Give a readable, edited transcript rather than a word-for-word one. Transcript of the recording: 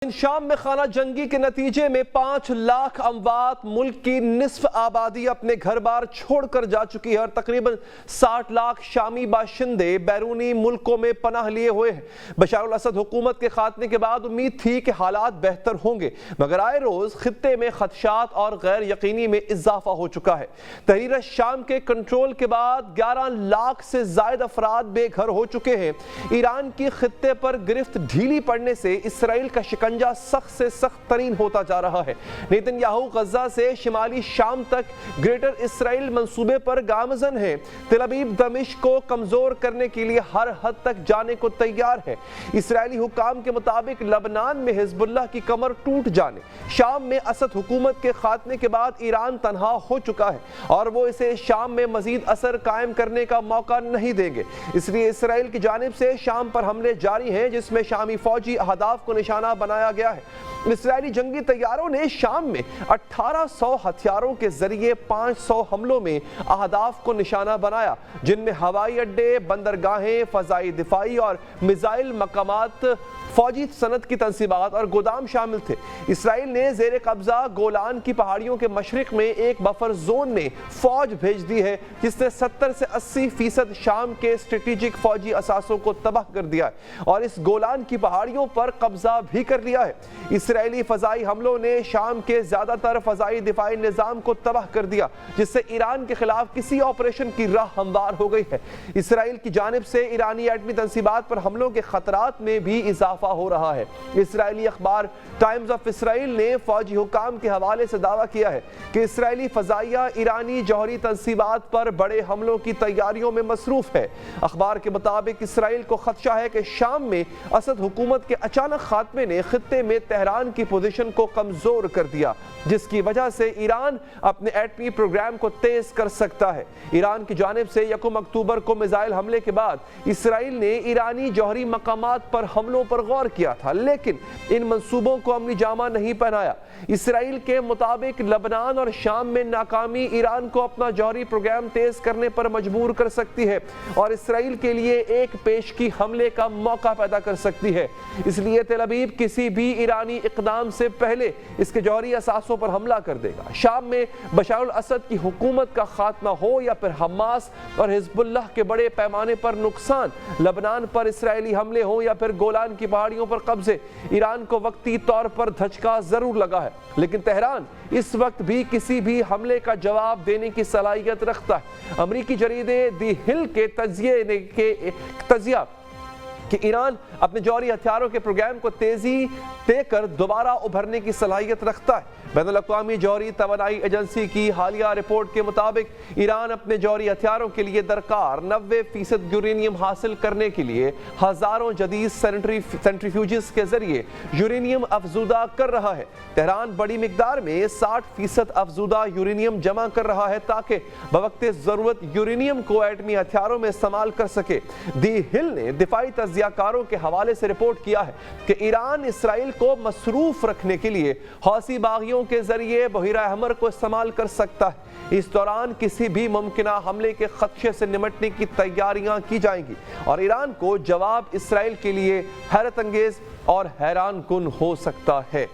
شام میں خانہ جنگی کے نتیجے میں 5 لاکھ اموات، ملک کی نصف آبادی اپنے گھر بار چھوڑ کر جا چکی ہے اور تقریباً 60 لاکھ شامی باشندے بیرونی ملکوں میں پناہ لیے ہوئے ہیں۔ بشار الاسد حکومت کے خاتمے کے بعد امید تھی کہ حالات بہتر ہوں گے، مگر آئے روز خطے میں خدشات اور غیر یقینی میں اضافہ ہو چکا ہے۔ تحریر الشام کے کنٹرول کے بعد 11 لاکھ سے زائد افراد بے گھر ہو چکے ہیں۔ ایران کی خطے پر گرفت ڈھیلی پڑنے سے اسرائیل کا شکنجہ سخت سے سخت ترین ہوتا جا رہا ہے۔ نیتن یاہو غزہ سے شمالی شام تک گریٹر اسرائیل منصوبے پر گامزن ہے۔ تل ابیب دمشق کو کمزور کرنے کے لیے ہر حد تک جانے کو تیار ہے۔ اسرائیلی حکام کے مطابق لبنان میں حزب اللہ کی کمر ٹوٹ جانے، شام میں اسد حکومت کے خاتمے کے بعد ایران تنہا ہو چکا ہے اور وہ اسے شام میں مزید اثر قائم کرنے کا موقع نہیں دیں گے۔ اس لیے اسرائیل کی جانب سے شام پر حملے جاری ہیں، جس میں شامی فوجی اہداف کو نشانہ بنایا گیا ہے۔ اسرائیلی جنگی طیاروں نے شام میں 1800 ہتھیاروں کے ذریعے 500 حملوں میں اہداف کو نشانہ بنایا، جن میں ہوائی اڈے، بندرگاہیں، فضائی دفاعی اور میزائل مقامات، فوجی صنعت کی تنصیبات اور گودام شامل تھے۔ اسرائیل نے زیر قبضہ گولان کی پہاڑیوں کے مشرق میں ایک بفر زون میں فوج بھیج دی ہے، جس نے 70 سے 80% شام کے اسٹریٹجک فوجی اثاثوں کو تباہ کر دیا ہے اور اس گولان کی پہاڑیوں پر قبضہ بھی کر لیا ہے۔ اسرائیلی فضائی حملوں نے شام کے زیادہ تر فضائی دفاعی نظام کو تباہ کر دیا، جس سے ایران کے خلاف کسی آپریشن کی راہ ہموار ہو گئی ہے۔ اسرائیل کی جانب سے ایرانی ایٹمی تنصیبات پر حملوں کے خطرات میں بھی اضافہ ہو رہا ہے۔ اسرائیلی اخبار ٹائمز آف اسرائیل نے فوجی حکام کے حوالے سے دعویٰ کیا ہے کہ اسرائیلی فضائیہ ایرانی جوہری تنصیبات پر بڑے حملوں کی تیاریوں میں مصروف ہے۔ اخبار کے مطابق اسرائیل کو خدشہ ہے کہ شام میں اسد حکومت کے اچانک خاتمے نے خطے میں تہران کی پوزیشن کو کمزور کر دیا، جس کی وجہ سے ایران اپنے ایٹمی پروگرام کو تیز کر سکتا ہے۔ ایران کی جانب سے 1 اکتوبر کو میزائل حملے کے بعد اسرائیل نے ایرانی جوہری مقامات پر حملوں پر غور کیا تھا، لیکن ان منصوبوں کو عملی جامہ نہیں پہنایا۔ اسرائیل کے مطابق لبنان اور شام میں ناکامی ایران کو اپنا جوہری پروگرام تیز کرنے پر مجبور کر سکتی ہے اور اسرائیل کے لیے ایک پیشگی حملے کا موقع پیدا کر سکتی ہے۔ اس لیے تل ابیب کسی بھی ایرانی اقدام سے پہلے اس کے جوہری اثاثوں پر حملہ کر دے گا۔ شام میں بشار الاسد کی حکومت کا خاتمہ ہو یا پھر حماس اور حزب اللہ کے بڑے پیمانے پر نقصان، لبنان پر اسرائیلی حملے ہوں یا پھر گولان کی پہاڑیوں پر قبضے، ایران کو وقتی طور پر دھچکا ضرور لگا ہے، لیکن تہران اس وقت بھی کسی بھی حملے کا جواب دینے کی صلاحیت رکھتا ہے۔ امریکی جریدے دی ہل کے تجزیہ کہ ایران اپنے جوہری ہتھیاروں کے پروگرام کو تیزی دے کر دوبارہ ابھرنے کی صلاحیت رکھتا ہے۔ بین الاقوامی جوہری توانائی ایجنسی کی حالیہ رپورٹ کے مطابق ایران اپنے جوہری ہتھیاروں کے لیے درکار 90% یورینیم حاصل کرنے کے لیے ہزاروں جدید سینٹریفیوجز کے ذریعے یورینیم افزودہ کر رہا ہے۔ تہران بڑی مقدار میں 60% افزودہ یورینیم جمع کر رہا ہے تاکہ بوقت ضرورت یورینیم کو ایٹمی ہتھیاروں میں استعمال کر سکے۔ دی ہل نے دفاعی تجزیہ کاروں کے حوالے سے رپورٹ کیا ہے کہ ایران اسرائیل کو مصروف رکھنے کے لیے حوثی باغیوں کے ذریعے بحیرہ احمر کو استعمال کر سکتا ہے۔ اس دوران کسی بھی ممکنہ حملے کے خدشے سے نمٹنے کی تیاریاں کی جائیں گی اور ایران کو جواب اسرائیل کے لیے حیرت انگیز اور حیران کن ہو سکتا ہے۔